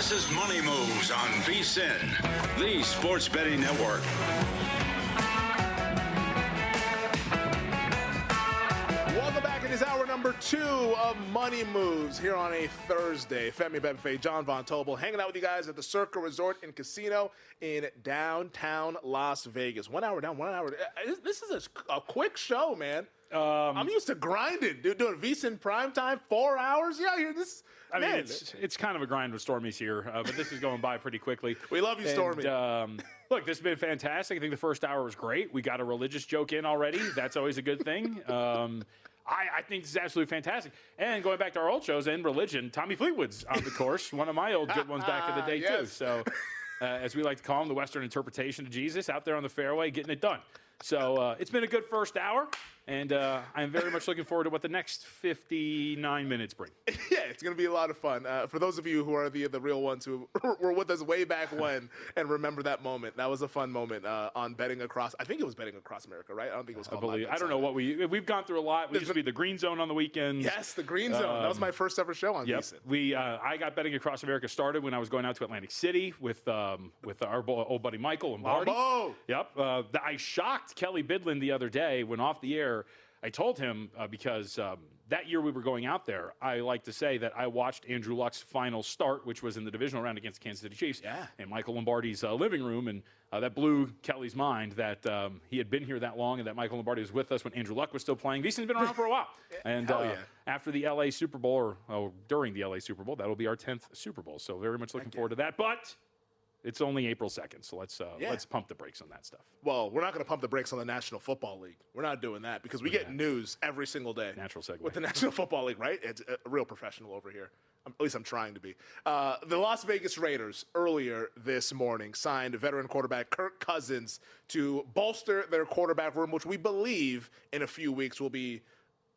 This is Money Moves on VSiN, the sports betting network. Welcome back. It is hour number 2 of Money Moves here on a Thursday. Femi Abebefe, John Von Tobel, hanging out with you guys at the Circa Resort and Casino in downtown Las Vegas. 1 hour down, 1 hour. This is a quick show, man. I'm used to grinding, dude. Doing VSiN primetime, 4 hours. Yeah, here this. I mean, it's kind of a grind with Stormy's here, but this is going by pretty quickly. We love you, Stormy. Look, this has been fantastic. I think the first hour was great. We got a religious joke in already. That's always a good thing. I think this is absolutely fantastic. And going back to our old shows and religion, Tommy Fleetwood's on the course, one of my old good ones back in the day, too. So, as we like to call him, the Western interpretation of Jesus, out there on the fairway, getting it done. So it's been a good first hour, and I'm very much looking forward to what the next 59 minutes bring. Yeah, it's going to be a lot of fun. For those of you who are the real ones who were with us way back when and remember that moment, that was a fun moment on Betting Across. I think it was Betting Across America, right? I don't think it was called I don't know what we've gone through a lot. We used to be the Green Zone on the weekends. Yes, the Green Zone. That was my first ever show on VSiN. I got Betting Across America started when I was going out to Atlantic City with our old buddy Michael and Marty. Yep. I shocked Kelly Bidlin the other day when off the air. I told him because that year we were going out there, I like to say that I watched Andrew Luck's final start, which was in the divisional round against the Kansas City Chiefs, in Michael Lombardi's living room, and that blew Kelly's mind that he had been here that long and that Michael Lombardi was with us when Andrew Luck was still playing. VSiN's been around for a while. And after the L.A. Super Bowl, or during the L.A. Super Bowl, that'll be our 10th Super Bowl, so very much looking forward to that. But it's only April 2nd, so let's pump the brakes on that stuff. Well, we're not going to pump the brakes on the National Football League. We're not doing that because we get news every single day. Natural segue. With the National Football League, right? It's a real professional over here. At least I'm trying to be. The Las Vegas Raiders earlier this morning signed veteran quarterback Kirk Cousins to bolster their quarterback room, which we believe in a few weeks will be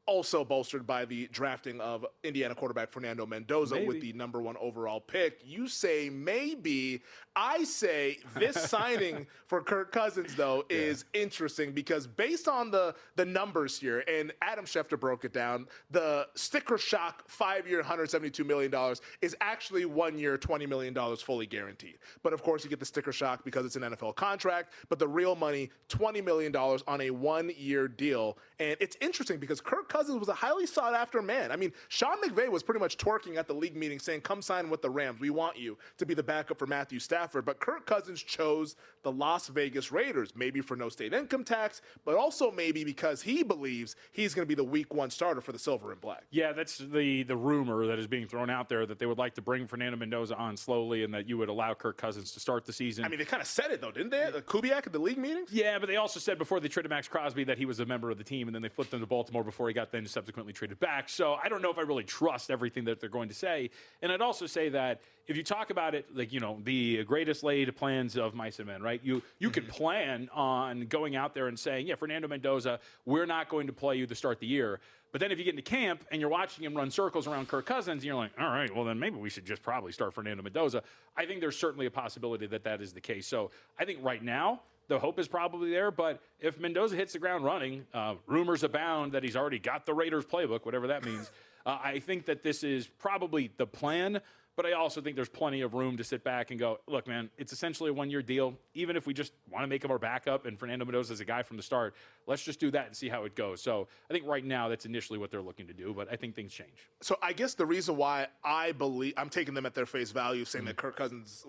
also bolstered by the drafting of Indiana quarterback Fernando Mendoza with the number 1 overall pick. You say maybe. I say this signing for Kirk Cousins, though, is interesting because based on the numbers here, and Adam Schefter broke it down, the sticker shock 5-year, $172 million is actually 1 year, $20 million fully guaranteed. But, of course, you get the sticker shock because it's an NFL contract. But the real money, $20 million on a 1-year deal. And it's interesting because Kirk Cousins was a highly sought-after man. I mean, Sean McVay was pretty much twerking at the league meeting saying, come sign with the Rams. We want you to be the backup for Matthew Stafford. But Kirk Cousins chose the Las Vegas Raiders, maybe for no state income tax, but also maybe because he believes he's going to be the week 1 starter for the Silver and Black. Yeah, that's the rumor that is being thrown out there, that they would like to bring Fernando Mendoza on slowly and that you would allow Kirk Cousins to start the season. I mean, they kind of said it, though, didn't they? Kubiak at the league meetings? Yeah, but they also said before they traded Max Crosby that he was a member of the team, and then they flipped him to Baltimore before he got then subsequently traded back. So I don't know if I really trust everything that they're going to say. And I'd also say that if you talk about it, like, the greatest laid plans of mice and men, right? You could plan on going out there and saying, yeah, Fernando Mendoza, we're not going to play you to start the year. But then if you get into camp and you're watching him run circles around Kirk Cousins, and you're like, all right, well, then maybe we should just probably start Fernando Mendoza. I think there's certainly a possibility that that is the case. So I think right now, the hope is probably there, but if Mendoza hits the ground running, rumors abound that he's already got the Raiders playbook, whatever that means. I think that this is probably the plan, but I also think there's plenty of room to sit back and go, look, man, it's essentially a 1-year deal. Even if we just want to make him our backup and Fernando Mendoza is a guy from the start, let's just do that and see how it goes. So I think right now that's initially what they're looking to do, but I think things change. So I guess the reason why I believe, I'm taking them at their face value, saying that Kirk Cousins,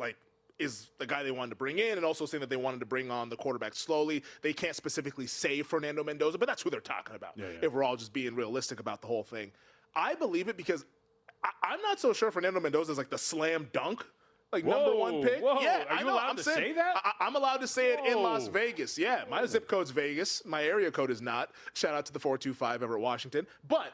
is the guy they wanted to bring in, and also saying that they wanted to bring on the quarterback slowly. They can't specifically say Fernando Mendoza, but that's who they're talking about, if we're all just being realistic about the whole thing. I believe it because I'm not so sure Fernando Mendoza is like the slam dunk, number 1 pick. Yeah, are you allowed to say that? I'm allowed to say it in Las Vegas. Yeah, my zip code's Vegas. My area code is not. Shout out to the 425 Everett, Washington. But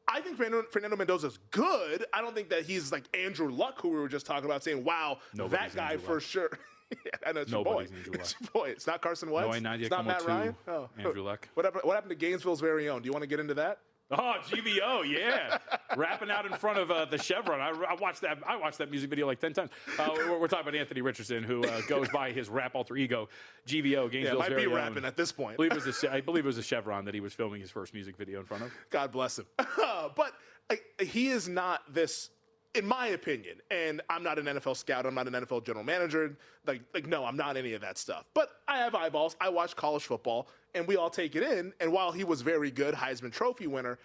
I think Fernando Mendoza's good. I don't think that he's like Andrew Luck, who we were just talking about, saying, wow, that guy Andrew for Luck. Sure. Yeah, I know it's your boy. It's your boy. It's not Carson Wentz. No, it's not Matt Ryan. Oh. Andrew Luck. What happened to Gainesville's very own? Do you want to get into that? Oh, GVO, yeah. Rapping out in front of the Chevron. I watched that music video like 10 times. We're talking about Anthony Richardson, who goes by his rap alter ego, GVO, Gainesville's might very be own. rapping at this point. I believe it was a Chevron that he was filming his first music video in front of. God bless him. But he is not this in my opinion, and I'm not an NFL scout, I'm not an NFL general manager, no, I'm not any of that stuff. But I have eyeballs. I watch college football, and we all take it in. And while he was very good, Heisman Trophy winner,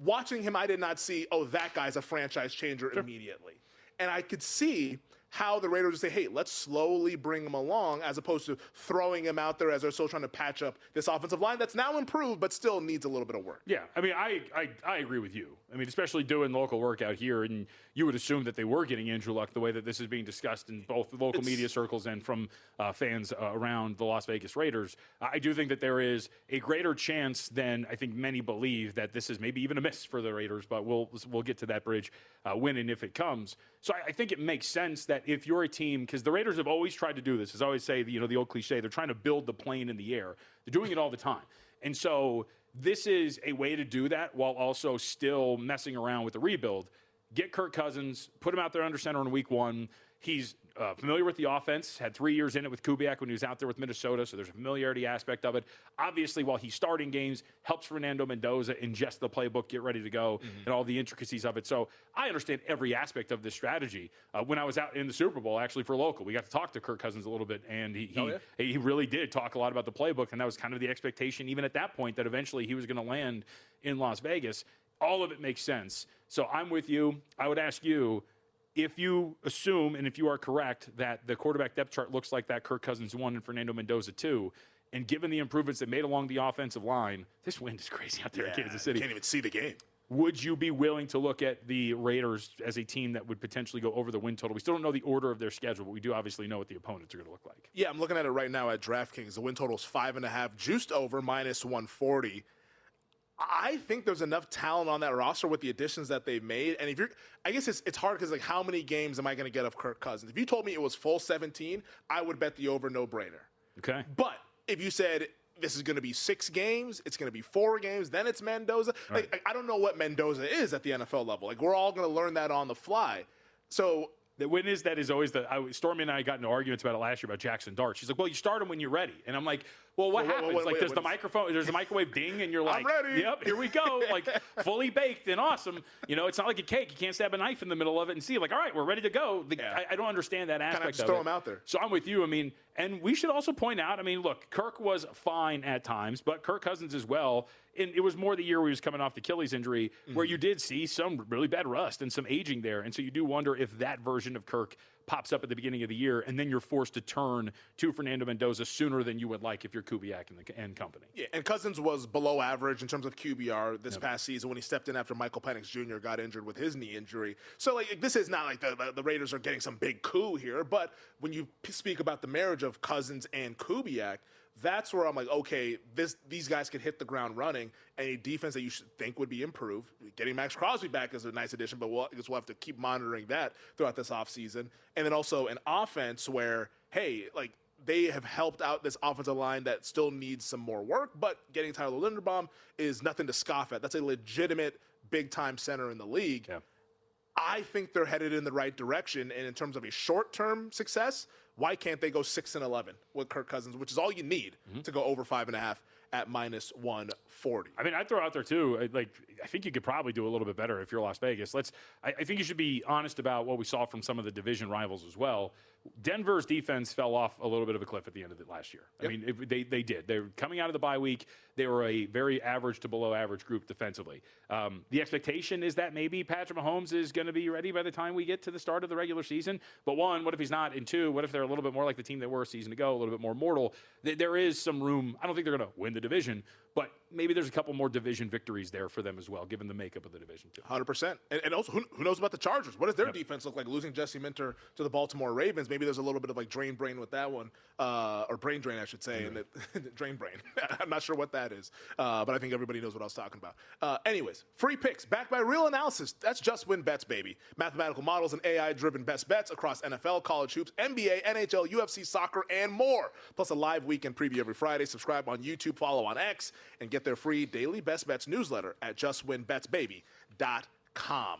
watching him, I did not see, that guy's a franchise changer immediately. And I could see how the Raiders would say, hey, let's slowly bring him along, as opposed to throwing him out there as they're still trying to patch up this offensive line that's now improved but still needs a little bit of work. Yeah, I mean, I agree with you. I mean, especially doing local work out here, and you would assume that they were getting Andrew Luck the way that this is being discussed in both local media circles and from fans around the Las Vegas Raiders. I do think that there is a greater chance than I think many believe that this is maybe even a miss for the Raiders, but we'll get to that bridge winning if it comes. So I think it makes sense that if you're a team, because the Raiders have always tried to do this, as I always say, the old cliche, they're trying to build the plane in the air. They're doing it all the time. And so this is a way to do that while also still messing around with the rebuild. Get Kirk Cousins, put him out there under center in week 1. He's familiar with the offense, had 3 years in it with Kubiak when he was out there with Minnesota, so there's a familiarity aspect of it. Obviously, while he's starting games, helps Fernando Mendoza ingest the playbook, get ready to go, and all the intricacies of it. So I understand every aspect of this strategy. When I was out in the Super Bowl, actually, for local, we got to talk to Kirk Cousins a little bit, and he really did talk a lot about the playbook, and that was kind of the expectation, even at that point, that eventually he was going to land in Las Vegas. All of it makes sense. So I'm with you. I would ask you, if you assume, and if you are correct, that the quarterback depth chart looks like that Kirk Cousins 1 and Fernando Mendoza 2, and given the improvements they made along the offensive line, this wind is crazy out there in Kansas City. Can't even see the game. Would you be willing to look at the Raiders as a team that would potentially go over the win total? We still don't know the order of their schedule, but we do obviously know what the opponents are going to look like. Yeah, I'm looking at it right now at DraftKings. The win total is 5.5, juiced over, minus 140. I think there's enough talent on that roster with the additions that they've made. And I guess it's hard because, how many games am I going to get of Kirk Cousins? If you told me it was full 17, I would bet the over, no brainer. Okay. But if you said this is going to be 6 games, it's going to be 4 games, then it's Mendoza. Right. I don't know what Mendoza is at the NFL level. We're all going to learn that on the fly. So the win is always Stormy and I got into arguments about it last year about Jackson Dart. She's like, well, you start him when you're ready. And I'm like, well, what happens? There's the microwave ding, and you're like, I'm ready. Yep, here we go. Fully baked and awesome. It's not like a cake. You can't stab a knife in the middle of it and see, all right, we're ready to go. I don't understand that aspect kind of just of throw it. him out there. So I'm with you. And we should also point out, look, Kirk was fine at times, but Kirk Cousins as well. And it was more the year where he was coming off the Achilles injury, where you did see some really bad rust and some aging there. And so you do wonder if that version of Kirk pops up at the beginning of the year, and then you're forced to turn to Fernando Mendoza sooner than you would like if you're Kubiak and company. Yeah, and Cousins was below average in terms of QBR this past season when he stepped in after Michael Penix Jr. got injured with his knee injury. So, this is not like the Raiders are getting some big coup here, but when you speak about the marriage of Cousins and Kubiak, that's where I'm like, okay, these guys can hit the ground running, and a defense that you should think would be improved. Getting Max Crosby back is a nice addition, but we'll have to keep monitoring that throughout this offseason. And then also an offense where, hey, they have helped out this offensive line that still needs some more work, but getting Tyler Linderbaum is nothing to scoff at. That's a legitimate big-time center in the league. Yeah. I think they're headed in the right direction, and in terms of a short-term success, why can't they go 6-11 with Kirk Cousins, which is all you need to go over 5.5 at minus 140? I'd throw out there too. I think you could probably do a little bit better if you're Las Vegas. I think you should be honest about what we saw from some of the division rivals as well. Denver's defense fell off a little bit of a cliff at the end of it last year. Yep. They did. They were coming out of the bye week. They were a very average to below average group defensively. The expectation is that maybe Patrick Mahomes is going to be ready by the time we get to the start of the regular season. But one, what if he's not? And two, what if they're a little bit more like the team they were a season ago, a little bit more mortal? There is some room. I don't think they're going to win the division, but maybe there's a couple more division victories there for them as well, given the makeup of the division too. 100%. And also, who knows about the Chargers? What does their defense look like? Losing Jesse Minter to the Baltimore Ravens. Maybe there's a little bit of drain brain with that one, or brain drain, I should say, and drain brain. I'm not sure what that is, but I think everybody knows what I was talking about. Anyways, free picks backed by real analysis. That's Just Win Bets, baby. Mathematical models and AI-driven best bets across NFL, college hoops, NBA, NHL, UFC, soccer, and more. Plus a live weekend preview every Friday. Subscribe on YouTube, follow on X, and get their free daily best bets newsletter at justwinbetsbaby.com.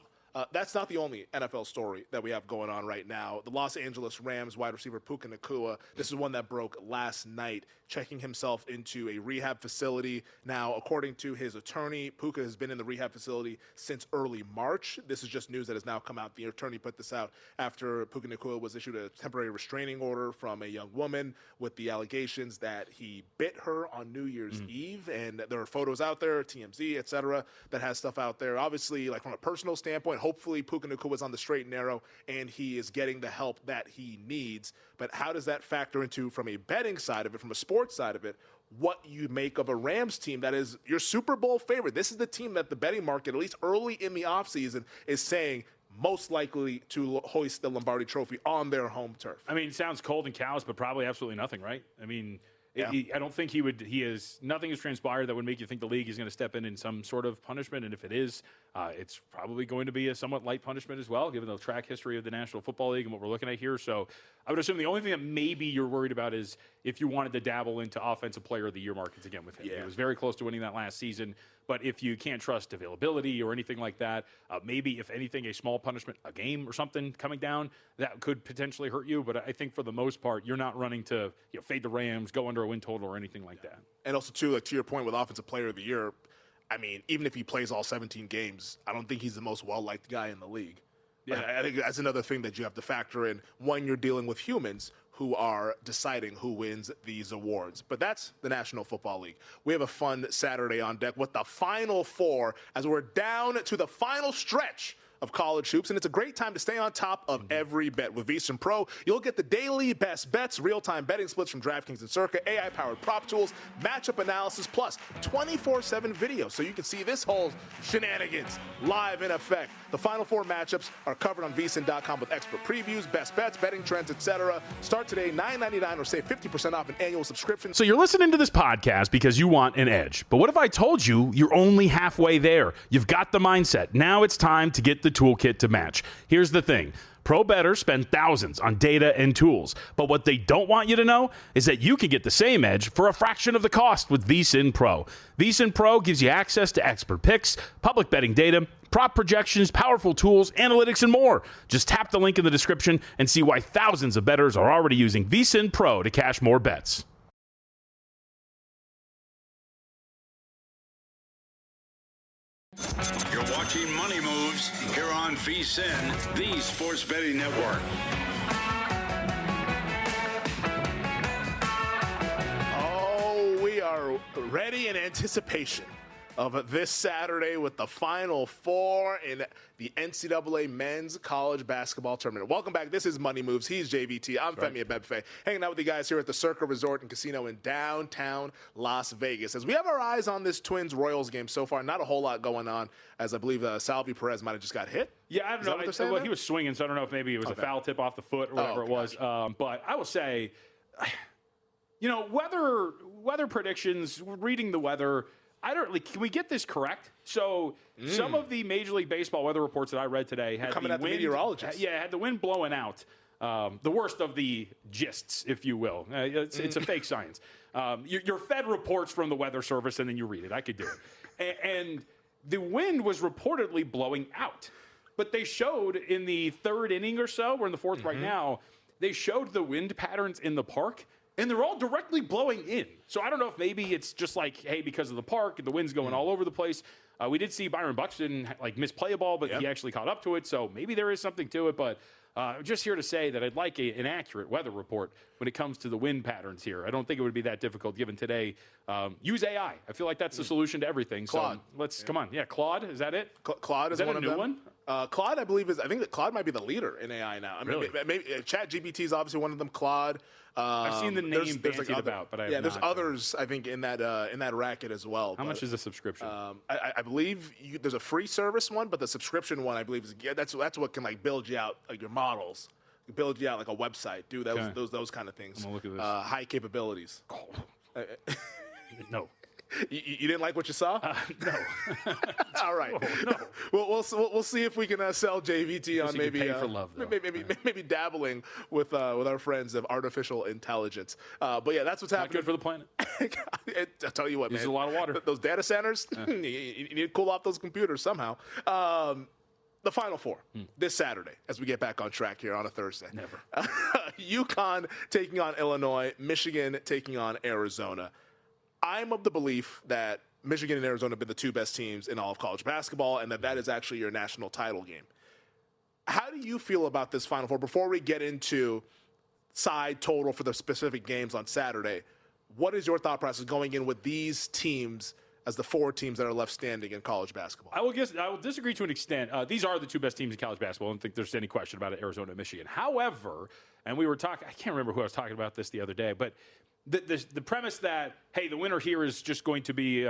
That's not the only NFL story that we have going on right now. The Los Angeles Rams wide receiver Puka Nacua, this is one that broke last night, checking himself into a rehab facility. Now, according to his attorney, Puka has been in the rehab facility since early March. This is just news that has now come out. The attorney put this out after Puka Nacua was issued a temporary restraining order from a young woman with the allegations that he bit her on New Year's Eve. And there are photos out there, TMZ, etc., that has stuff out there. Obviously, like from a personal standpoint, hopefully Puka Nacua is on the straight and narrow and he is getting the help that he needs. But how does that factor into, from a betting side of it, from a sports side of it, what you make of a Rams team that is your Super Bowl favorite? This is the team that the betting market, at least early in the offseason, is saying most likely to hoist the Lombardi Trophy on their home turf. I mean, it sounds cold and callous, but probably absolutely nothing, right? I mean, Yeah. I don't think nothing has transpired that would make you think the league is going to step in some sort of punishment. And if it is, it's probably going to be a somewhat light punishment as well, given the track history of the National Football League and what we're looking at here. So I would assume the only thing that maybe you're worried about is if you wanted to dabble into Offensive Player of the Year markets again with him. Yeah. He was very close to winning that last season. But if you can't trust availability or anything like that, maybe, if anything, a small punishment, a game or something coming down, that could potentially hurt you. But I think for the most part, you're not running to fade the Rams, go under a win total or anything like that. And also, too, like to your point with Offensive Player of the Year, I mean, even if he plays all 17 games, I don't think he's the most well-liked guy in the league. Yeah. I think that's another thing that you have to factor in when you're dealing with humans who are deciding who wins these awards. But that's the National Football League. We have a fun Saturday on deck with the Final Four as we're down to the final stretch of college hoops, and it's a great time to stay on top of every bet. With VSiN Pro, you'll get the daily best bets, real-time betting splits from DraftKings and Circa, AI-powered prop tools, matchup analysis, plus 24/7 video, so you can see this whole shenanigans live in effect. The Final Four matchups are covered on VSiN.com with expert previews, best bets, betting trends, etc. Start today, $9.99, or save 50% off an annual subscription. So you're listening to this podcast because you want an edge. But what if I told you you're only halfway there? You've got the mindset. Now it's time to get the toolkit to match. Here's the thing. Pro bettors spend thousands on data and tools, but what they don't want you to know is that you can get the same edge for a fraction of the cost with VSiN Pro. VSiN Pro gives you access to expert picks, public betting data, prop projections, powerful tools, analytics, and more. Just tap the link in the description and see why thousands of bettors are already using VSiN Pro to cash more bets. You're watching Money Moves here on VSiN, the Sports Betting Network. Oh, we are ready in anticipation of this Saturday with the Final Four in the NCAA Men's College Basketball Tournament. Welcome back. This is Money Moves. He's JVT. I'm Femi Abebefe, hanging out with you guys here at the Circa Resort and Casino in downtown Las Vegas. As we have our eyes on this Twins-Royals game so far, not a whole lot going on, as I believe Salvi Perez might have just got hit. Yeah, I don't know. He was swinging, so I don't know if maybe it was a foul tip off the foot or whatever it was. But I will say, weather predictions, reading the weather, can we get this correct? So some of the Major League Baseball weather reports that I read today had coming the at the wind, meteorologists. Yeah, had the wind blowing out. The worst of the gists, if you will. It's a fake science. You're fed reports from the Weather Service, and then you read it. I could do it. And the wind was reportedly blowing out. But they showed in the third inning or so, we're in the fourth right now, they showed the wind patterns in the park, and they're all directly blowing in. So I don't know if maybe it's just like, hey, because of the park, and the wind's going all over the place. We did see Byron Buxton misplay a ball, but he actually caught up to it. So maybe there is something to it. But I'm just here to say that I'd like an accurate weather report when it comes to the wind patterns here. I don't think it would be that difficult given today. Use AI. I feel like that's the solution to everything. Claude. So come on. Yeah, Claude, is that it? Claude is that one a of new them. one? Claude, I believe, I think that Claude might be the leader in AI now. I mean, Really? maybe ChatGPT is obviously one of them. Claude. I've seen the name bandied about, but I have there's not. others I think in that racket as well. How much is a subscription? I believe there's a free service one, but the subscription one I believe is that's what can build you out your models, build you out like a website, do those kind of things. I'm gonna look at this. High capabilities. No. You didn't like what you saw? No. All right. No. We'll see if we can sell JVT on maybe pay for love, though. maybe dabbling with our friends of artificial intelligence. But yeah, that's what's Not happening. good for the planet. I'll tell you what, Uses man. a lot of water. Those data centers, you need to cool off those computers somehow. The Final Four this Saturday as we get back on track here on a Thursday. Never. UConn taking on Illinois, Michigan taking on Arizona. I'm of the belief that Michigan and Arizona have been the two best teams in all of college basketball and that is actually your national title game. How do you feel about this Final Four? Before we get into side total for the specific games on Saturday, what is your thought process going in with these teams as the four teams that are left standing in college basketball? I will disagree to an extent. These are the two best teams in college basketball. I don't think there's any question about it, Arizona and Michigan. However, and we were talking, I can't remember who I was talking about this the other day, but the premise that, hey, the winner here is just going to be,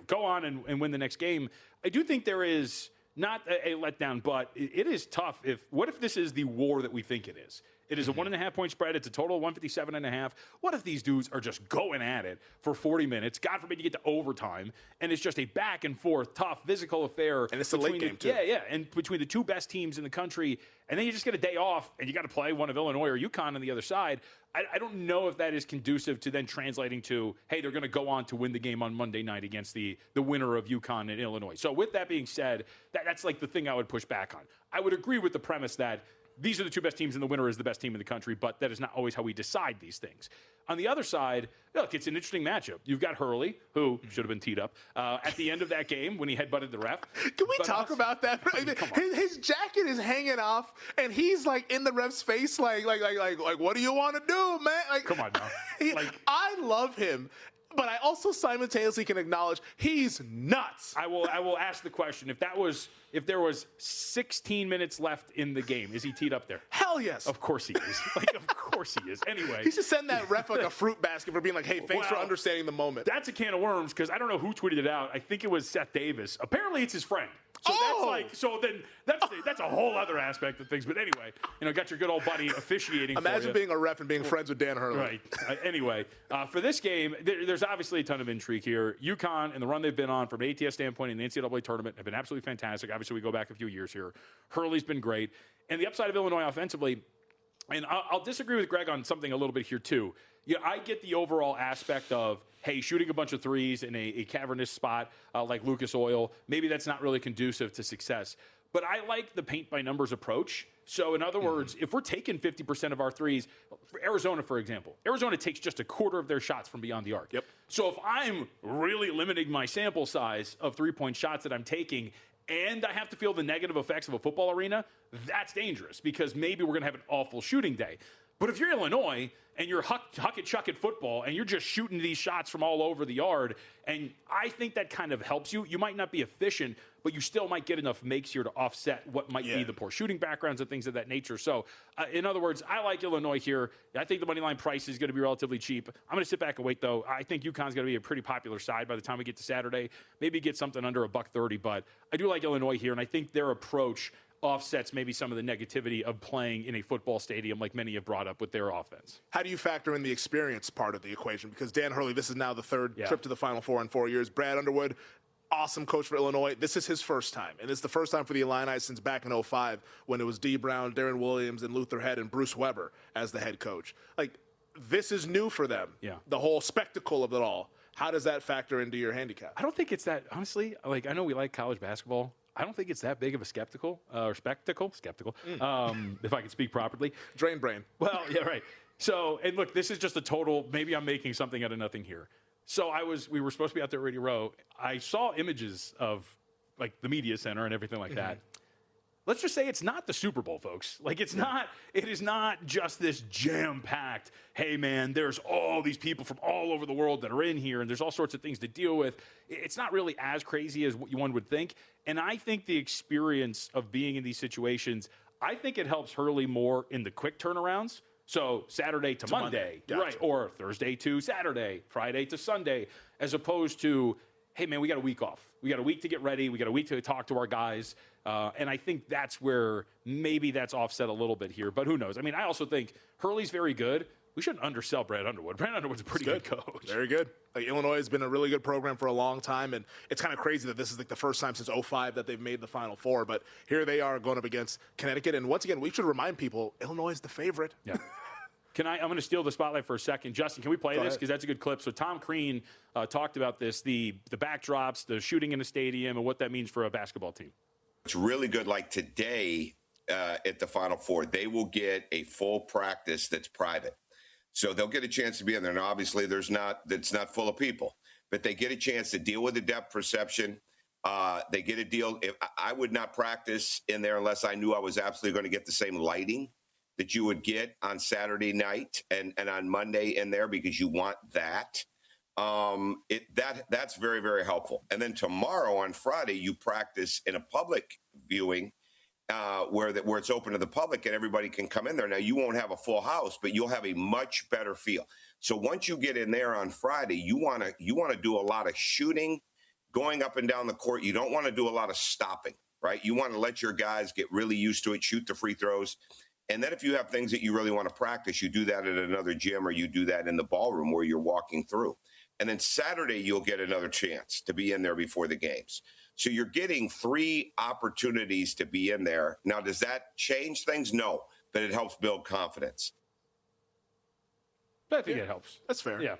go on and win the next game. I do think there is not a letdown, but it is tough. What if this is the war that we think it is? It is a 1.5 point spread. It's a total of 157.5. What if these dudes are just going at it for 40 minutes? God forbid you get to overtime, and it's just a back and forth, tough, physical affair. And it's a late game, too. Yeah, and between the two best teams in the country, and then you just get a day off, and you got to play one of Illinois or UConn on the other side. I don't know if that is conducive to then translating to, hey, they're going to go on to win the game on Monday night against the winner of UConn and Illinois. So with that being said, that's like the thing I would push back on. I would agree with the premise that these are the two best teams and the winner is the best team in the country, but that is not always how we decide these things. On the other side, look, it's an interesting matchup. You've got Hurley, who should have been teed up, at the end of that game when he headbutted the ref. Can we talk about that? His jacket is hanging off, and he's like in the ref's face, like, what do you want to do, man? Like, come on now. I love him. But I also simultaneously can acknowledge he's nuts. I will ask the question: if there was 16 minutes left in the game, is he teed up there? Hell yes. Of course he is. Of course he is. Anyway, he should send that ref like a fruit basket for being like, "Hey, thanks for understanding the moment." That's a can of worms because I don't know who tweeted it out. I think it was Seth Davis. Apparently, it's his friend. So that's a whole other aspect of things. But anyway, got your good old buddy officiating. Imagine being a ref and being friends with Dan Hurley. Right. Anyway, for this game, there's obviously a ton of intrigue here. UConn and the run they've been on from an ATS standpoint in the NCAA tournament have been absolutely fantastic. Obviously, we go back a few years here. Hurley's been great. And the upside of Illinois offensively, and I'll disagree with Greg on something a little bit here too. I get the overall aspect of, hey, shooting a bunch of threes in a cavernous spot like Lucas Oil, maybe that's not really conducive to success. But I like the paint-by-numbers approach. So, in other words, if we're taking 50% of our threes, for Arizona, for example, Arizona takes just a quarter of their shots from beyond the arc. Yep. So, if I'm really limiting my sample size of three-point shots that I'm taking, and I have to feel the negative effects of a football arena, that's dangerous because maybe we're going to have an awful shooting day. But if you're Illinois and you're huck it, chuck it football and you're just shooting these shots from all over the yard, and I think that kind of helps you. You might not be efficient, but you still might get enough makes here to offset what might be the poor shooting backgrounds and things of that nature. So, in other words, I like Illinois here. I think the money line price is going to be relatively cheap. I'm going to sit back and wait, though. I think UConn's going to be a pretty popular side by the time we get to Saturday. Maybe get something under $1.30, but I do like Illinois here, and I think their approach offsets maybe some of the negativity of playing in a football stadium like many have brought up with their offense. How do you factor in the experience part of the equation? Because Dan Hurley, this is now the third trip to the Final Four in 4 years. Brad Underwood, awesome coach for Illinois. This is his first time, and it's the first time for the Illini since back in 2005 when it was Dee Brown, Darren Williams, and Luther Head and Bruce Weber as the head coach. Like, this is new for them, the whole spectacle of it all. How does that factor into your handicap? I don't think it's that, honestly, I know we like college basketball. I don't think it's that big of a spectacle, if I can speak properly. Drain brain. Well, yeah, right. So, and look, this is just a total, maybe I'm making something out of nothing here. So we were supposed to be out there at Radio Row. I saw images of like the media center and everything like that. Let's just say it's not the Super Bowl, folks. Like it is not just this jam-packed, hey man, there's all these people from all over the world that are in here and there's all sorts of things to deal with. It's not really as crazy as what one would think. And I think the experience of being in these situations, I think it helps Hurley more in the quick turnarounds. So Saturday to Monday, Gotcha. Right? Or Thursday to Saturday, Friday to Sunday, as opposed to, hey man, we got a week off. We got a week to get ready. We got a week to talk to our guys. And I think that's where maybe that's offset a little bit here. But who knows? I mean, I also think Hurley's very good. We shouldn't undersell Brad Underwood. Brad Underwood's a pretty good coach. Very good. Like, Illinois has been a really good program for a long time, and it's kind of crazy that this is like the first time since 2005 that they've made the Final Four. But here they are going up against Connecticut. And once again, we should remind people, Illinois is the favorite. Yeah. I'm going to steal the spotlight for a second. Justin, can we play this? Because that's a good clip. So Tom Crean talked about this, the backdrops, the shooting in the stadium, and what that means for a basketball team. it's really good, like today at the Final Four, they will get a full practice that's private. So they'll get a chance to be in there. Now, obviously, it's not full of people, but they get a chance to deal with the depth perception. They get a deal. I would not practice in there unless I knew I was absolutely going to get the same lighting that you would get on Saturday night and on Monday in there, because you want that. That's very, very helpful. And then tomorrow on Friday, you practice in a public viewing where it's open to the public and everybody can come in there. Now, you won't have a full house, but you'll have a much better feel. So once you get in there on Friday, you want to do a lot of shooting, going up and down the court. You don't want to do a lot of stopping, right? You want to let your guys get really used to it, shoot the free throws. And then if you have things that you really want to practice, you do that at another gym or you do that in the ballroom where you're walking through. And then Saturday, you'll get another chance to be in there before the games. So you're getting 3 opportunities to be in there. Now, does that change things? No, but it helps build confidence. I think it helps. That's fair. Yeah.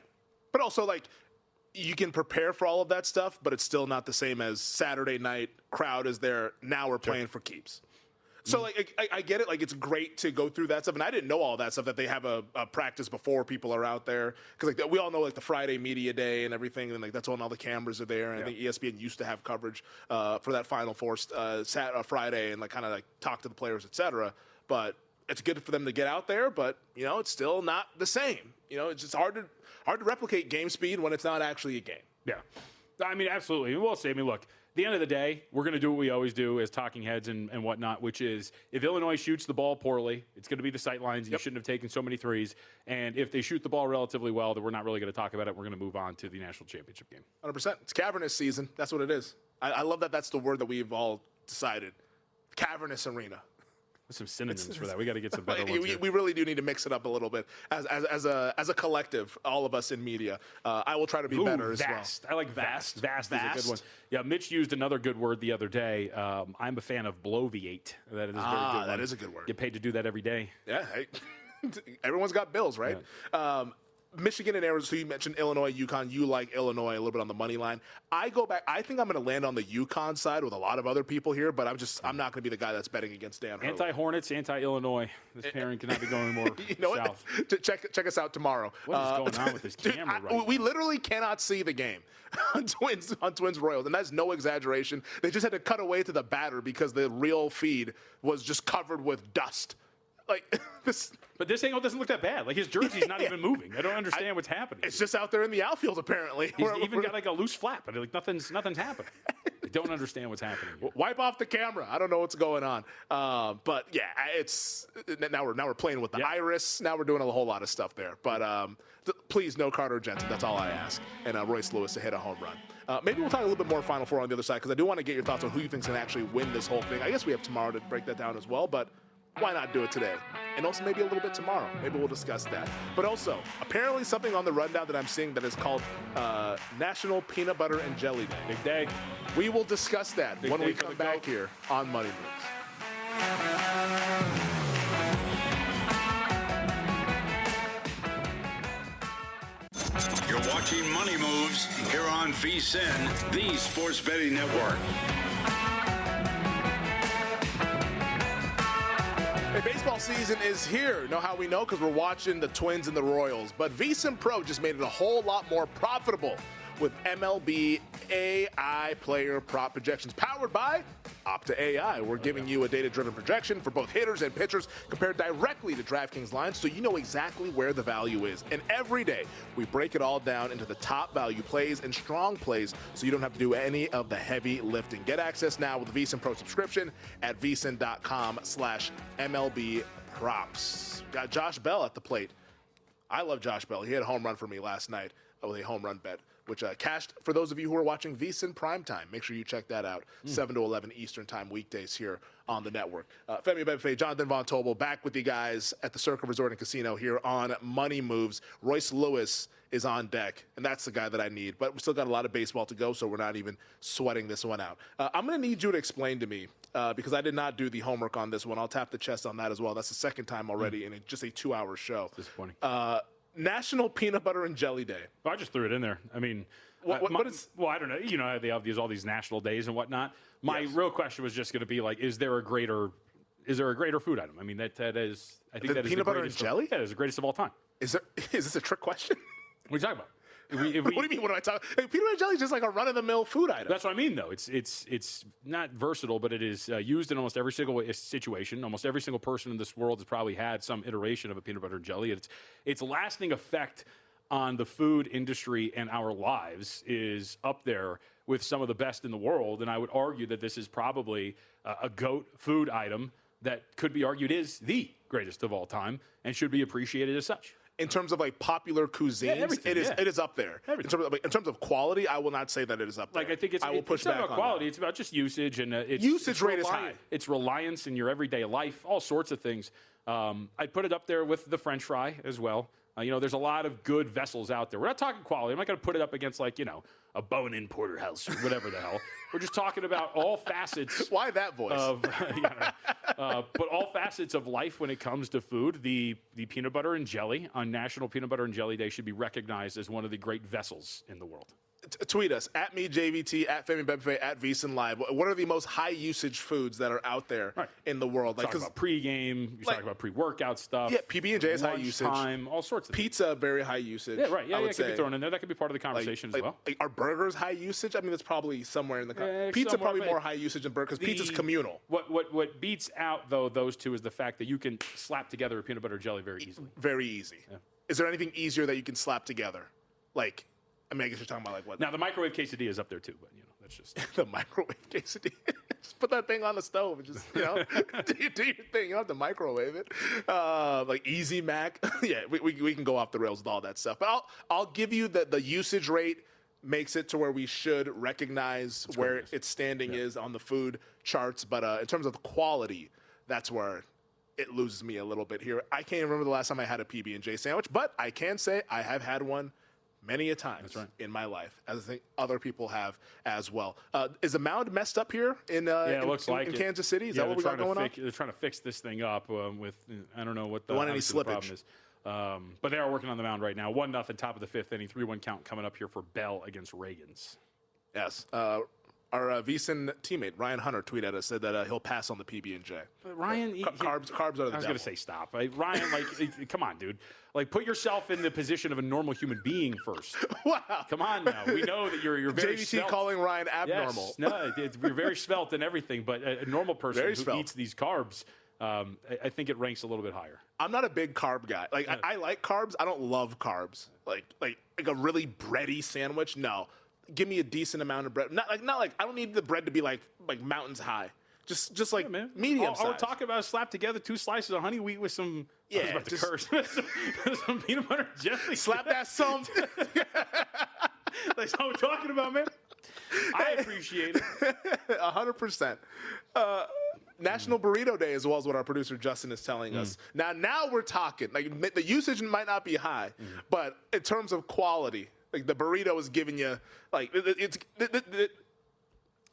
But also, like, you can prepare for all of that stuff, but it's still not the same as Saturday night, crowd is there, now we're playing for keeps. So, like, I get it. Like, it's great to go through that stuff. And I didn't know all that stuff, that they have a practice before people are out there. Because, like, we all know, like, the Friday media day and everything. And, like, that's when all the cameras are there. And I think ESPN used to have coverage for that Final Four Friday and, like, kind of, like, talk to the players, et cetera. But it's good for them to get out there. But, you know, it's still not the same. You know, it's just hard to replicate game speed when it's not actually a game. Yeah. I mean, absolutely. We'll see. I mean, look, at the end of the day, we're going to do what we always do as talking heads and whatnot, which is if Illinois shoots the ball poorly, it's going to be the sight lines. You shouldn't have taken so many threes. And if they shoot the ball relatively well, then we're not really going to talk about it. We're going to move on to the national championship game. 100%. It's cavernous season. That's what it is. I love that that's the word that we've all decided. Cavernous arena. There's some synonyms for that. We got to get some better ones here. We really do need to mix it up a little bit as a collective, all of us in media. I will try to be better as well. I like vast. Vast is a good one. Yeah, Mitch used another good word the other day. I'm a fan of bloviate. That is a very good one. That is a good word. Get paid to do that every day. Yeah. Hey, everyone's got bills, right? Yeah. Michigan and Arizona. So you mentioned Illinois, UConn. You like Illinois a little bit on the money line. I go back. I think I'm going to land on the UConn side with a lot of other people here, but I'm not going to be the guy that's betting against Dan Hurley. Anti-Hornets, anti-Illinois. This pairing cannot be going more you know south. What? Check us out tomorrow. What is going on with this camera right now? We literally cannot see the game on Twins Royals, and that's no exaggeration. They just had to cut away to the batter because the real feed was just covered with dust. Like this. But this angle doesn't look that bad. Like his jersey's not even moving. I don't understand what's happening. It's just out there in the outfield, apparently. He's even got like a loose flap, and like nothing's happening. I don't understand what's happening here. Wipe off the camera. I don't know what's going on. But yeah, it's now we're playing with the iris. Now we're doing a whole lot of stuff there. But please, no Carter Jensen. That's all I ask. And Royce Lewis to hit a home run. Maybe we'll talk a little bit more Final Four on the other side because I do want to get your thoughts on who you think's going to actually win this whole thing. I guess we have tomorrow to break that down as well, but why not do it today? And also maybe a little bit tomorrow. Maybe we'll discuss that. But also, apparently something on the rundown that I'm seeing that is called National Peanut Butter and Jelly Day. Big day. We will discuss that when we come back here on Money Moves. You're watching Money Moves here on VSiN, the Sports Betting Network. Hey, baseball season is here. Know how we know? Because we're watching the Twins and the Royals. But VSiN Pro just made it a whole lot more profitable with MLB AI player prop projections powered by Opta AI. We're giving you a data-driven projection for both hitters and pitchers compared directly to DraftKings lines so you know exactly where the value is. And every day, we break it all down into the top value plays and strong plays so you don't have to do any of the heavy lifting. Get access now with the VSiN Pro subscription at vsin.com/MLB props. Got Josh Bell at the plate. I love Josh Bell. He had a home run for me last night with a home run bet, which cashed for those of you who are watching VSiN Primetime. Make sure you check that out, 7 to 11 Eastern Time weekdays here on the network. Femi Abebefe, Jonathan Von Tobel, back with you guys at the Circle Resort and Casino here on Money Moves. Royce Lewis is on deck, and that's the guy that I need. But we still got a lot of baseball to go, so we're not even sweating this one out. I'm going to need you to explain to me, because I did not do the homework on this one. I'll tap the chest on that as well. That's the second time already in just a 2-hour show. Disappointing. National Peanut Butter and Jelly Day. Well, I just threw it in there. I mean, Well, I don't know. You know, they have all these national days and whatnot. My real question was just going to be like, is there a greater food item? I mean, that is. I think that is peanut the butter and greatest jelly. Yeah, it's the greatest of all time. Is this a trick question? What are you talking about? What do you mean? What am I talking? Like, peanut butter and jelly is just like a run-of-the-mill food item. That's what I mean, though. It's not versatile, but it is used in almost every single situation. Almost every single person in this world has probably had some iteration of a peanut butter and jelly. Its lasting effect on the food industry and our lives is up there with some of the best in the world. And I would argue that this is probably a GOAT food item that could be argued is the greatest of all time and should be appreciated as such. In terms of like popular cuisines, it is up there. In terms of quality, I will not say that it is up there. Like I think I will push it's not back about on quality. that. It's about just usage and Usage rate is high. It's reliance in your everyday life, all sorts of things. I'd put it up there with the French fry as well. You know, there's a lot of good vessels out there. We're not talking quality. I'm not going to put it up against like, you know, a bone-in porterhouse or whatever the hell. We're just talking about all facets. Why that voice? But all facets of life when it comes to food. The peanut butter and jelly on National Peanut Butter and Jelly Day should be recognized as one of the great vessels in the world. Tweet us at me JVT at Femi Abebefe at VSiN Live. What are the most high usage foods that are out there in the world? Like, talking about pregame, you're talking about pre-workout stuff. Yeah, PB&J is high usage. Time, all sorts of pizza, very high usage. Yeah, right. Yeah, it could be thrown in there. That could be part of the conversation as well. Are burgers high usage? I mean, that's probably somewhere in the pizza probably more high usage than burgers because pizza's communal. What beats out though those two is the fact that you can slap together a peanut butter jelly very easily. Very easy. Yeah. Is there anything easier that you can slap together? Like, I mean, I guess you're talking about like what? Now the microwave quesadilla is up there too, but you know that's just the microwave quesadilla. Just put that thing on the stove and just do your thing. You don't have to microwave it. Like Easy Mac. Yeah, we can go off the rails with all that stuff. But I'll give you the usage rate makes it to where we should recognize where its standing is on the food charts. But in terms of quality, that's where it loses me a little bit here. I can't remember the last time I had a PB&J sandwich, but I can say I have had one many a times in my life, as I think other people have as well. Is the mound messed up here in Kansas City? Is that what we got going on? They're trying to fix this thing up with, I don't know what the slippage problem is. But they are working on the mound right now. 1-0, top of the fifth inning, 3-1 count coming up here for Bell against Reagans. Yes. Our VSiN teammate, Ryan Hunter, tweeted us, said that he'll pass on the PB&J. But Ryan... Carbs are the devil. I was going to say stop. Ryan, come on, dude. Like, put yourself in the position of a normal human being first. Wow. Come on now. We know that you're very JVT svelte. calling Ryan abnormal. Yes. No, you're very svelte and everything, but a normal person who eats these carbs, I think it ranks a little bit higher. I'm not a big carb guy. Like, I like carbs. I don't love carbs. Like a really bready sandwich, no. Give me a decent amount of bread. Not like I don't need the bread to be like mountains high. Just like medium size. All we're talking about is slap together 2 slices of honey wheat with some. I was about to curse. some peanut butter jelly. Slap that some. That's what we're talking about, man. I appreciate it. 100%. National Burrito Day as well is what our producer Justin is telling us. Now we're talking. Like the usage might not be high, but in terms of quality. Like the burrito is giving you like it's.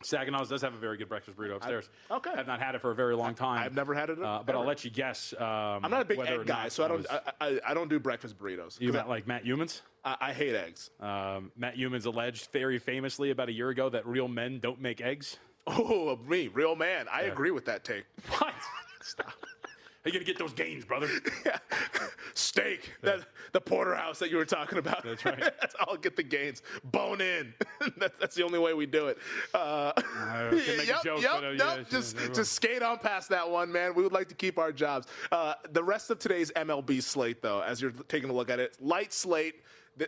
Saginaw's does have a very good breakfast burrito upstairs. Okay, I've not had it for a very long time. I've never had it, but I'll let you guess. I'm not a big egg guy, so I don't do breakfast burritos. You met like Matt Youmans? I hate eggs. Matt Youmans alleged very famously about a year ago that real men don't make eggs. Oh, me, real man. I agree with that take. What? Stop. How you going to get those gains, brother? Steak. The porterhouse that you were talking about. That's right. That's how I'll get the gains. Bone in. That's the only way we do it. Just skate on past that one, man. We would like to keep our jobs. The rest of today's MLB slate, though, as you're taking a look at it, light slate.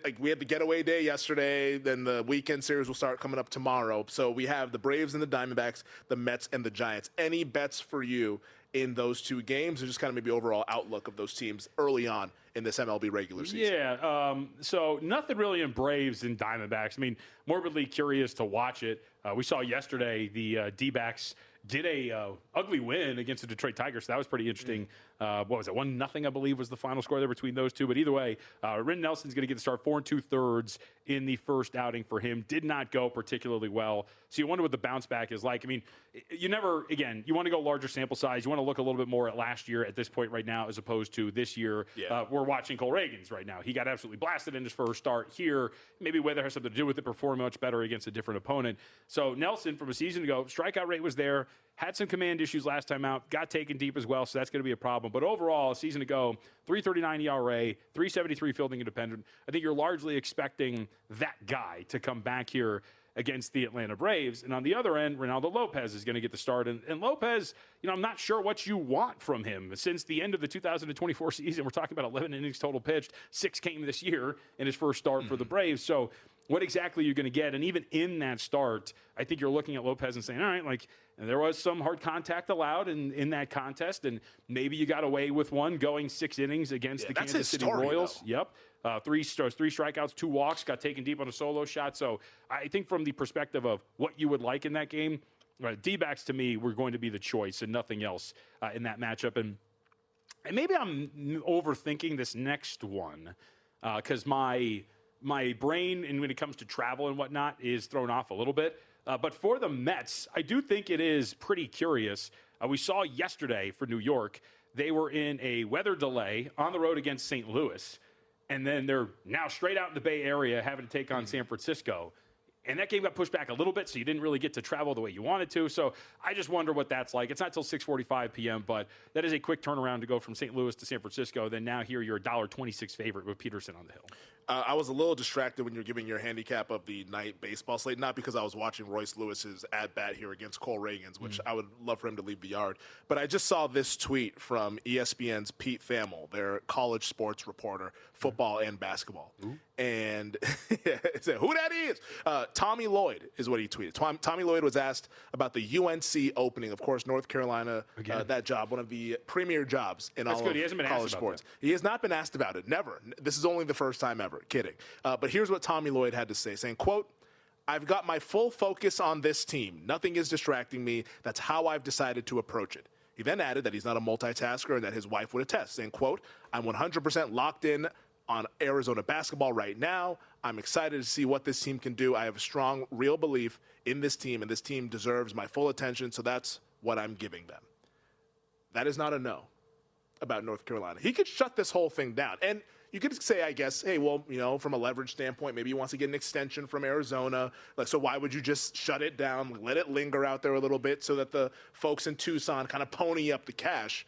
Like we had the getaway day yesterday, then the weekend series will start coming up tomorrow. So we have the Braves and the Diamondbacks, the Mets and the Giants. Any bets for you in those 2 games, or just kind of maybe overall outlook of those teams early on in this MLB regular season? Yeah, so nothing really in Braves and Diamondbacks. I mean, morbidly curious to watch it. We saw yesterday the D-backs did a ugly win against the Detroit Tigers, so that was pretty interesting. What was it? 1-0, I believe, was the final score there between those two. But either way, Ren Nelson's going to get the start 4 2/3 in the first outing for him. Did not go particularly well. So you wonder what the bounce back is like. I mean, you never, again, you want to go larger sample size. You want to look a little bit more at last year at this point right now as opposed to this year. Yeah. We're watching Cole Reagans right now. He got absolutely blasted in his first start here. Maybe weather has something to do with it, performing much better against a different opponent. So Nelson, from a season ago, strikeout rate was there. Had some command issues last time out. Got taken deep as well, so that's going to be a problem. But overall, a season ago, 3.39 ERA, 3.73 fielding independent. I think you're largely expecting that guy to come back here against the Atlanta Braves. And on the other end, Ronaldo Lopez is going to get the start. And Lopez, I'm not sure what you want from him. Since the end of the 2024 season, we're talking about 11 innings total pitched, 6 came this year in his first start for the Braves. So what exactly you're going to get? And even in that start, I think you're looking at Lopez and saying, all right, like, there was some hard contact allowed in that contest, and maybe you got away with one going 6 innings against the Kansas City Royals. Though. Yep. 3 strikeouts, 2 walks, got taken deep on a solo shot. So I think from the perspective of what you would like in that game, D-backs to me were going to be the choice and nothing else in that matchup. And maybe I'm overthinking this next one because my brain, and when it comes to travel and whatnot, is thrown off a little bit. But for the Mets, I do think it is pretty curious. We saw yesterday for New York, they were in a weather delay on the road against St. Louis, and then they're now straight out in the Bay Area having to take on San Francisco. And that game got pushed back a little bit, so you didn't really get to travel the way you wanted to. So I just wonder what that's like. It's not till 6:45 p.m., but that is a quick turnaround to go from St. Louis to San Francisco. Then now here you're a $1.26 favorite with Peterson on the hill. I was a little distracted when you're giving your handicap of the night baseball slate, not because I was watching Royce Lewis's at-bat here against Cole Reagans, which I would love for him to leave the yard. But I just saw this tweet from ESPN's Pete Thamel, their college sports reporter, football and basketball. And it said, who that is? Tommy Lloyd is what he tweeted. Tommy Lloyd was asked about the UNC opening. Of course, North Carolina, that job, one of the premier jobs in all of college sports. He has not been asked about it, never. This is only the first time ever. Kidding. But here's what Tommy Lloyd had to say, saying, quote, "I've got my full focus on this team. Nothing is distracting me. That's how I've decided to approach it." He then added that he's not a multitasker and that his wife would attest, saying, quote, "I'm 100% locked in on Arizona basketball right now. I'm excited to see what this team can do. I have a strong, real belief in this team, and this team deserves my full attention, so that's what I'm giving them." That is not a no about North Carolina. He could shut this whole thing down. And you could say, I guess, hey, well, from a leverage standpoint, maybe he wants to get an extension from Arizona. Like, so why would you just shut it down, let it linger out there a little bit so that the folks in Tucson kind of pony up the cash?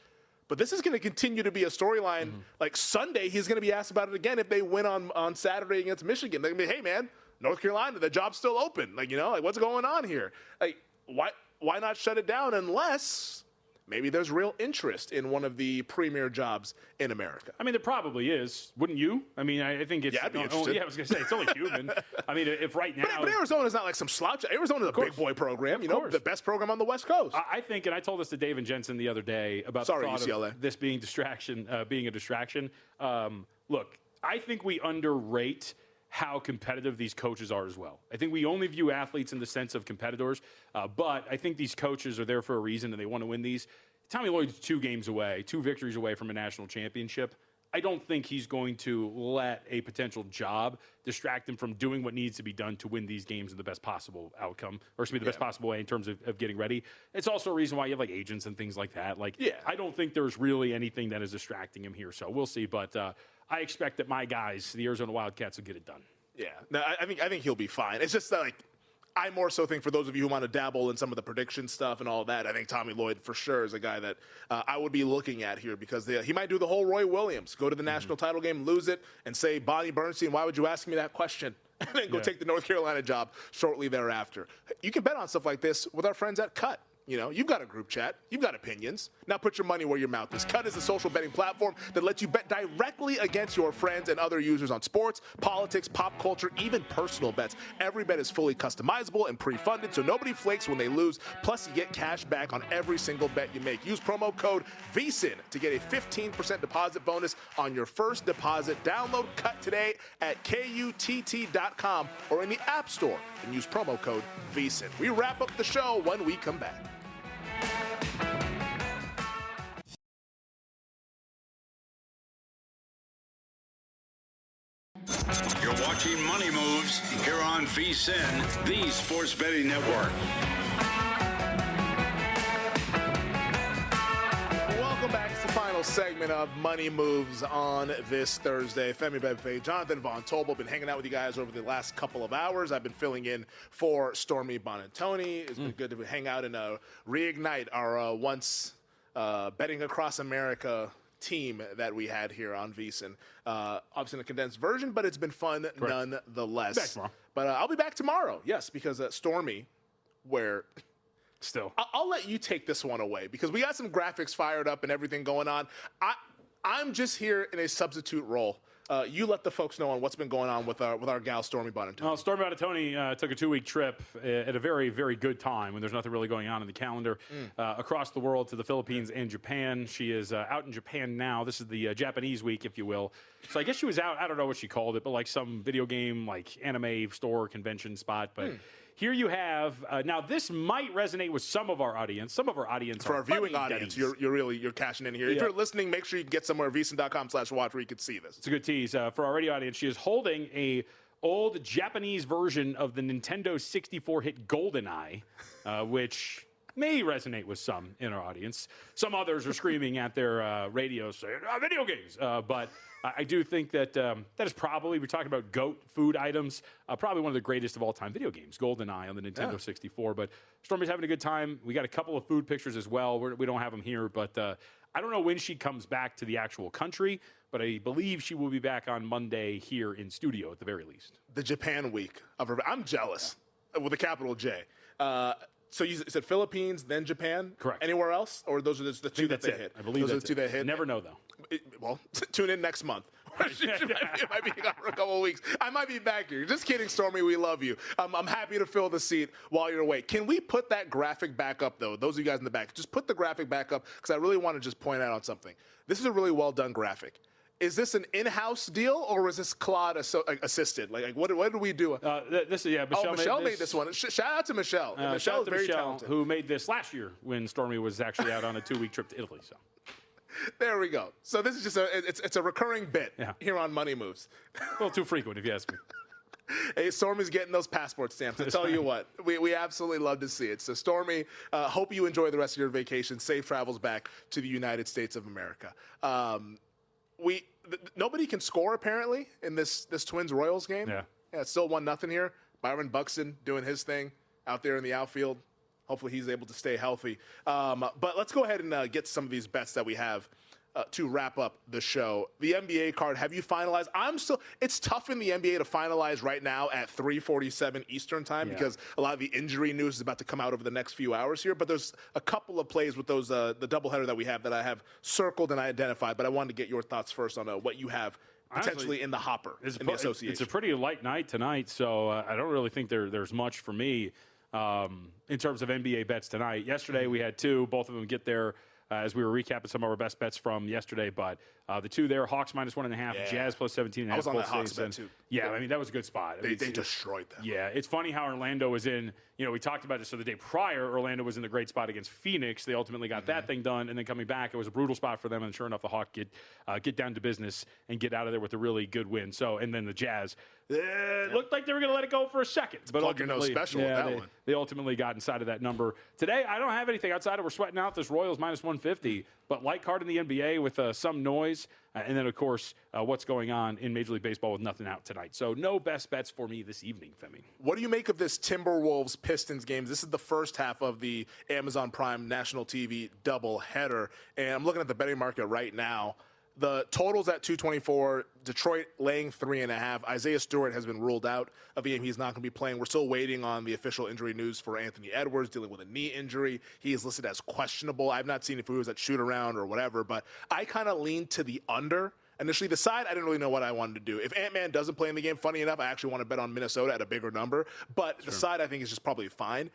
But this is going to continue to be a storyline. Like Sunday, he's going to be asked about it again if they win on Saturday against Michigan. They're going to be, hey, man, North Carolina, the job's still open. Like, what's going on here? Like, why not shut it down unless maybe there's real interest in one of the premier jobs in America? I mean, there probably is. Wouldn't you? I mean, I think it's... Yeah, I'd be interested. Yeah, I was going to say, it's only human. I mean, if right now... But Arizona's not like some slouch. Arizona's a big boy program, the best program on the West Coast. I think, and I told this to Dave and Jensen the other day about the thought UCLA. of this being being a distraction. Look, I think we underrate how competitive these coaches are as well. I think we only view athletes in the sense of competitors, but I think these coaches are there for a reason and they want to win these. Tommy Lloyd's 2 victories away from a national championship. I don't think he's going to let a potential job distract him from doing what needs to be done to win these games in the best possible outcome, or the best possible way in terms of getting ready. It's also a reason why you have like agents and things like that. I don't think there's really anything that is distracting him here. So we'll see. But I expect that my guys, the Arizona Wildcats, will get it done. Yeah, no, I think he'll be fine. It's just that, I more so think for those of you who want to dabble in some of the prediction stuff and all that, I think Tommy Lloyd for sure is a guy that I would be looking at here because he might do the whole Roy Williams, go to the national title game, lose it, and say, Bonnie Bernstein, why would you ask me that question? And then go take the North Carolina job shortly thereafter. You can bet on stuff like this with our friends at Cut. You've got a group chat. You've got opinions. Now put your money where your mouth is. Cut is a social betting platform that lets you bet directly against your friends and other users on sports, politics, pop culture, even personal bets. Every bet is fully customizable and pre-funded, so nobody flakes when they lose. Plus, you get cash back on every single bet you make. Use promo code VSIN to get a 15% deposit bonus on your first deposit. Download Cut today at KUTT.com or in the App Store and use promo code VSIN. We wrap up the show when we come back. You're watching Money Moves here on VSiN, the Sports Betting Network. Welcome back to the final segment of Money Moves on this Thursday. Femi Abebefe, Jonathan Von Tobel, been hanging out with you guys over the last couple of hours. I've been filling in for Stormy Bonantoni. It's been good to hang out and reignite our once betting across America team that we had here on VSiN. Obviously in a condensed version, but it's been fun nonetheless. Back tomorrow. But I'll be back tomorrow, yes, because Stormy, where... Still. I'll let you take this one away because we got some graphics fired up and everything going on. I'm just here in a substitute role. You let the folks know on what's been going on with our gal Stormy Bonantoni. Well, Stormy Bonantoni took a 2-week trip at a very, very good time when there's nothing really going on in the calendar across the world to the Philippines and Japan. She is out in Japan now. This is the Japanese week, if you will. So I guess she was out, I don't know what she called it, but like some video game, like anime store convention spot. But here you have, now this might resonate with some of our audience. Some of our audience for our viewing audience, you're cashing in here. Yeah. If you're listening, make sure you can get somewhere, vsin.com/watch, where you can see this. It's a good tease. For our radio audience, she is holding a old Japanese version of the Nintendo 64 hit GoldenEye, which may resonate with some in our audience. Some others are screaming at their radios saying, video games. But I do think that that is probably, we're talking about GOAT food items, probably one of the greatest of all time video games, GoldenEye on the Nintendo 64. But Stormy's having a good time. We got a couple of food pictures as well. We don't have them here, but I don't know when she comes back to the actual country, but I believe she will be back on Monday here in studio at the very least. The Japan week of her. I'm jealous with a capital J. So you said Philippines, then Japan? Correct. Anywhere else? Or those are just the two that they hit? I believe those are the two that hit. Never know, though. Well, tune in next month. It might be gone for a couple of weeks. I might be back here. Just kidding, Stormy. We love you. I'm happy to fill the seat while you're away. Can we put that graphic back up, though? Those of you guys in the back, just put the graphic back up because I really want to just point out on something. This is a really well-done graphic. Is this an in-house deal or was this Claude assisted? Like what did we do? Michelle made this one. Shout out to Michelle. Michelle is very talented. Who made this last year when Stormy was actually out on a 2-week trip to Italy. So there we go. So this is just it's a recurring bit here on Money Moves. A little too frequent, if you ask me. Hey, Stormy's getting those passport stamps. I tell you what, we absolutely love to see it. So, Stormy, hope you enjoy the rest of your vacation. Safe travels back to the United States of America. Nobody can score apparently in this Twins-Royals game. Yeah, it's still 1-0 here. Byron Buxton doing his thing out there in the outfield. Hopefully he's able to stay healthy. But let's go ahead and get some of these bets that we have to wrap up the show. The NBA card, have you finalized? It's tough in the NBA to finalize right now at 3:47 Eastern time because a lot of the injury news is about to come out over the next few hours here. But there's a couple of plays with those the doubleheader that we have that I have circled and I identified. But I wanted to get your thoughts first on what you have potentially honestly in the hopper in the association. It's a pretty light night tonight, so I don't really think there's much for me in terms of NBA bets tonight. Yesterday we had two, both of them get there. As we were recapping some of our best bets from yesterday, but the two there, Hawks -1.5, Jazz plus 17.5. I was on that Hawks bet too. Yeah, I mean that was a good spot. They destroyed them. Yeah, it's funny how Orlando was in. We talked about this the day prior. Orlando was in the great spot against Phoenix. They ultimately got that thing done, and then coming back, it was a brutal spot for them. And sure enough, the Hawks get down to business and get out of there with a really good win. So, and then the Jazz looked like they were going to let it go for a second, but plug your nose special with that one. They ultimately got inside of that number. Today, I don't have anything outside of we're sweating out this Royals -150, but light card in the NBA with some noise. And then, of course, what's going on in Major League Baseball with nothing out tonight. So no best bets for me this evening, Femi. What do you make of this Timberwolves-Pistons game? This is the first half of the Amazon Prime National TV doubleheader. And I'm looking at the betting market right now. The total's at 224. Detroit laying 3.5. Isaiah Stewart has been ruled out of the game. He's not going to be playing. We're still waiting on the official injury news for Anthony Edwards dealing with a knee injury. He is listed as questionable. I've not seen if he was at shoot around or whatever, but I kind of leaned to the under. Initially, the side, I didn't really know what I wanted to do. If Ant-Man doesn't play in the game, funny enough, I actually want to bet on Minnesota at a bigger number. But the side, I think, is just probably fine.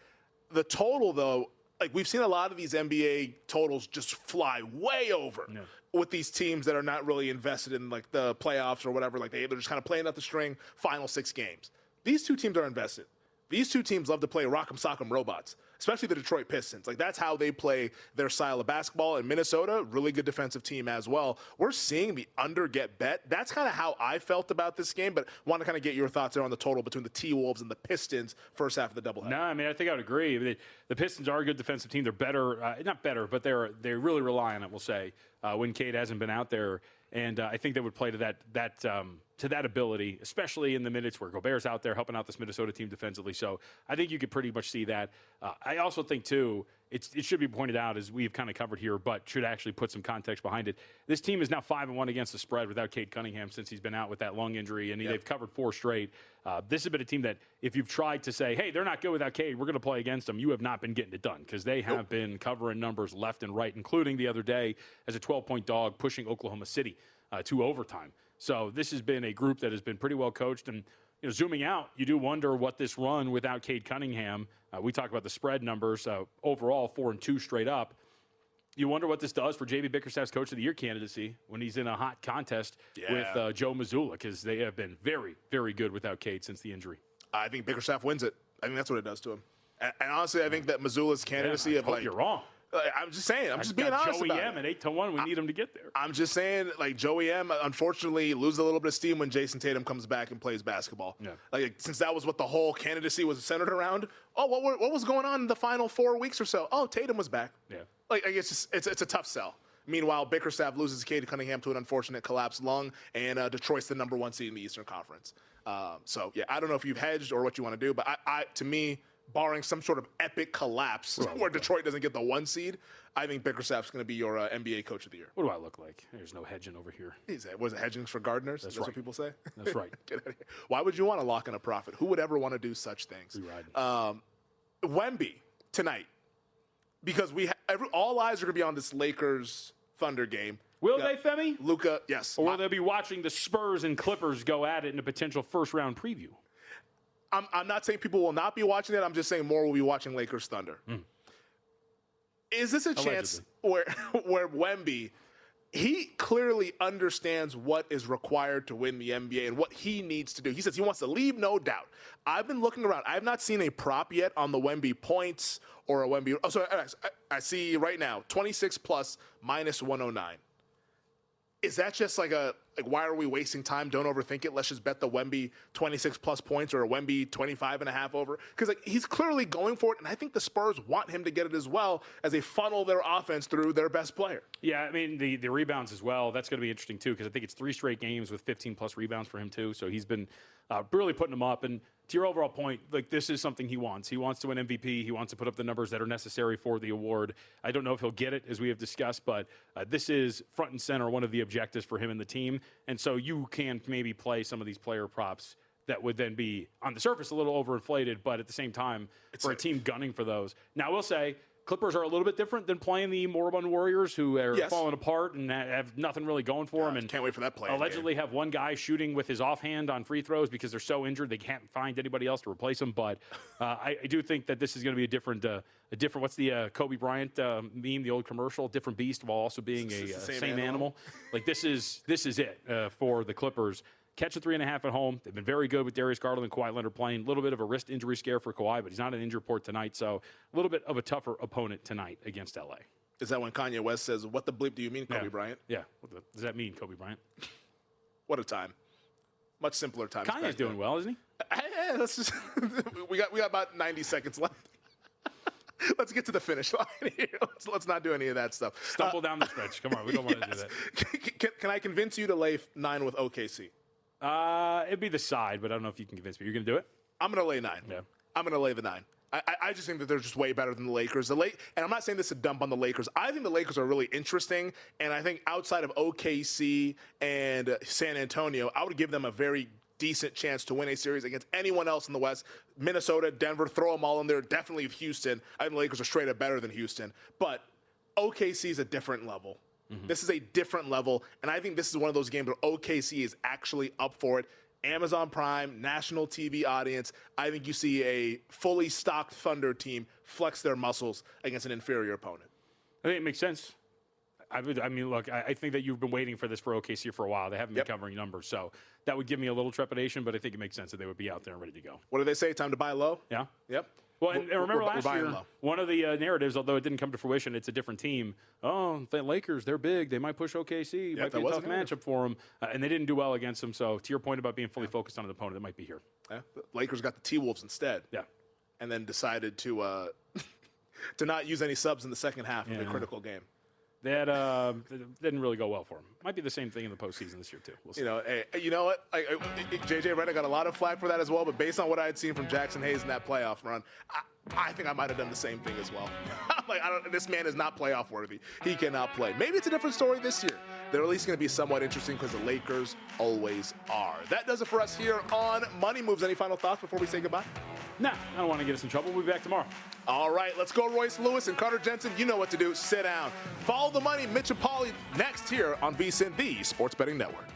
The total, though, like we've seen a lot of these NBA totals just fly way over. No. With these teams that are not really invested in like the playoffs or whatever, like they're just kind of playing up the string, final 6 games. These two teams are invested. these two teams love to play rock'em sock'em robots, especially the Detroit Pistons. Like, that's how they play their style of basketball. And Minnesota, really good defensive team as well. We're seeing the under get bet. That's kind of how I felt about this game, but want to kind of get your thoughts there on the total between the T-Wolves and the Pistons first half of the doubleheader. No, I mean, I think I would agree. The Pistons are a good defensive team. They're better, not better, but they really rely on it, we'll say, when Cade hasn't been out there. And I think they would play to that ability, especially in the minutes where Gobert's out there helping out this Minnesota team defensively. So I think you could pretty much see that. I also think, too, it should be pointed out, as we've kind of covered here, but should actually put some context behind it. This team is now 5-1 against the spread without Cade Cunningham since he's been out with that lung injury, and they've covered 4 straight. This has been a team that if you've tried to say, hey, they're not good without Cade, we're going to play against them, you have not been getting it done because they have been covering numbers left and right, including the other day as a 12-point dog pushing Oklahoma City to overtime. So this has been a group that has been pretty well coached. And zooming out, you do wonder what this run without Cade Cunningham, we talk about the spread numbers, overall 4-2 straight up. You wonder what this does for J.B. Bickerstaff's Coach of the Year candidacy when he's in a hot contest with Joe Mazzulla, because they have been very, very good without Cade since the injury. I think Bickerstaff wins it. I think that's what it does to him. And honestly, I think that Mazzulla's candidacy I hope you're wrong. I'm just saying. I'm just being honest Joey about M it. at 8-1. We need him to get there. I'm just saying, like, Joey M, unfortunately, loses a little bit of steam when Jason Tatum comes back and plays basketball. Yeah. Like, since that was what the whole candidacy was centered around. Oh, what was going on in the final 4 weeks or so? Oh, Tatum was back. Yeah. Like, it's just it's a tough sell. Meanwhile, Bickerstaff loses Cade Cunningham to an unfortunate collapsed lung, and Detroit's the number 1 seed in the Eastern Conference. So, yeah, I don't know if you've hedged or what you want to do, but to me, barring some sort of epic collapse where Detroit doesn't get the 1 seed, I think Bickerstaff's going to be your NBA Coach of the Year. What do I look like? There's no hedging over here. Was it hedging for gardeners? That's right. what people say? That's right. Get out of here. Why would you want to lock in a profit? Who would ever want to do such things? Wemby tonight, because all eyes are going to be on this Lakers Thunder game. Will they, Femi? Luka, yes. Or will they be watching the Spurs and Clippers go at it in a potential first-round preview? I'm not saying people will not be watching it. I'm just saying more will be watching Lakers Thunder. Is this a chance where Wemby, he clearly understands what is required to win the NBA and what he needs to do. He says he wants to leave, no doubt. I've been looking around. I have not seen a prop yet on the Wemby points or a Wemby. Oh, sorry, I see right now 26 plus minus 109. Is that just like why are we wasting time? Don't overthink it. Let's just bet the Wemby 26 plus points or a Wemby 25.5 over. Because he's clearly going for it, and I think the Spurs want him to get it as well as they funnel their offense through their best player. Yeah, I mean, the rebounds as well. That's going to be interesting, too, because I think it's 3 straight games with 15-plus rebounds for him, too. So he's been really putting them up. And to your overall point, like, this is something he wants. He wants to win MVP. He wants to put up the numbers that are necessary for the award. I don't know if he'll get it, as we have discussed, but this is front and center one of the objectives for him and the team. And so you can maybe play some of these player props that would then be, on the surface, a little overinflated, but at the same time, for a team gunning for those. Now, I will say, Clippers are a little bit different than playing the moribund Warriors, who are falling apart and have nothing really going for them. And can't wait for that play. Allegedly have one guy shooting with his offhand on free throws because they're so injured they can't find anybody else to replace him. But I do think that this is going to be a different. What's the Kobe Bryant meme, the old commercial? Different beast while also being a same animal. Like this is it for the Clippers. Catch a 3.5 at home. They've been very good with Darius Garland and Kawhi Leonard playing. A little bit of a wrist injury scare for Kawhi, but he's not an injury report tonight. So a little bit of a tougher opponent tonight against LA. Is that when Kanye West says, "What the bleep do you mean, Kobe Bryant?" Yeah. What does that mean, Kobe Bryant? What a time. Much simpler time. Kanye's doing well, isn't he? Hey, let's just we got about 90 seconds left. Let's get to the finish line here. Let's not do any of that stuff. Stumble down the stretch. Come on, we don't want to do that. Can I convince you to lay 9 with OKC? It'd be the side, but I don't know if you can convince me. You're going to do it? I'm going to lay 9. Yeah. I'm going to lay the 9. I just think that they're just way better than the Lakers. And I'm not saying this to dump on the Lakers. I think the Lakers are really interesting, and I think outside of OKC and San Antonio, I would give them a very decent chance to win a series against anyone else in the West. Minnesota, Denver, throw them all in there. Definitely Houston. I think the Lakers are straight up better than Houston. But OKC is a different level. Mm-hmm. This is a different level, and I think this is one of those games where OKC is actually up for it. Amazon Prime, national TV audience. I think you see a fully stocked Thunder team flex their muscles against an inferior opponent. I think it makes sense. I mean, look, I think that you've been waiting for this for OKC for a while. They haven't been covering numbers, so that would give me a little trepidation, but I think it makes sense that they would be out there and ready to go. What do they say? Time to buy low? Yeah. Yep. Well, and remember last year, low. one of the narratives, although it didn't come to fruition, it's a different team. Oh, the Lakers, they're big. They might push OKC. Might be a tough matchup for them. And they didn't do well against them. So to your point about being fully focused on an opponent, it might be here. Yeah. The Lakers got the T-Wolves instead. Yeah. And then decided to to not use any subs in the second half of the critical game. That didn't really go well for him. Might be the same thing in the postseason this year, too. We'll see. You know what? JJ Redick got a lot of flack for that as well, but based on what I had seen from Jackson Hayes in that playoff run, I think I might have done the same thing as well. This man is not playoff worthy. He cannot play. Maybe it's a different story this year. They're at least going to be somewhat interesting because the Lakers always are. That does it for us here on Money Moves. Any final thoughts before we say goodbye? Nah, I don't want to get us in trouble. We'll be back tomorrow. All right, let's go, Royce Lewis and Carter Jensen. You know what to do. Sit down. Follow the money. Mitch and Pauly next here on VSiN, the Sports Betting Network.